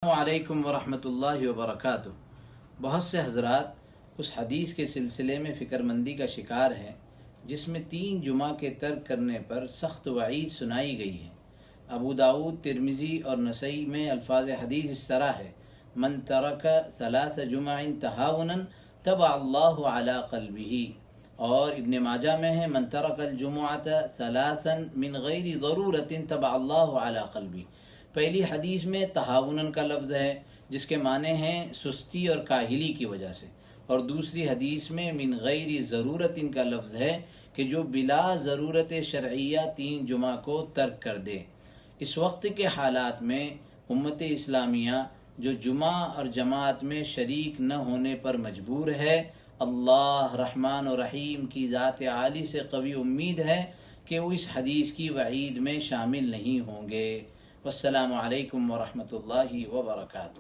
السلام علیکم ورحمۃ اللہ وبرکاتہ۔ بہت سے حضرات اس حدیث کے سلسلے میں فکر مندی کا شکار ہیں جس میں 3 جمعہ کے ترک کرنے پر سخت وعید سنائی گئی ہے۔ ابو داؤد، ترمذی اور نسائی میں الفاظ حدیث اس طرح ہے: من ترک 3 جمع تہاونا طبع اللہ علی قلبہ، اور ابن ماجہ میں ہے: من ترک الجمعۃ 3 من غیر ضرورت طبع اللہ علی قلبہ۔ پہلی حدیث میں تہاونن کا لفظ ہے جس کے معنی ہیں سستی اور کاہلی کی وجہ سے، اور دوسری حدیث میں من غیر ضرورت کا لفظ ہے کہ جو بلا ضرورت شرعیہ 3 جمعہ کو ترک کر دے۔ اس وقت کے حالات میں امت اسلامیہ جو جمعہ اور جماعت میں شریک نہ ہونے پر مجبور ہے، اللہ رحمان و رحیم کی ذات عالی سے قوی امید ہے کہ وہ اس حدیث کی وعید میں شامل نہیں ہوں گے۔ والسلام علیکم ورحمۃ اللہ وبرکاتہ۔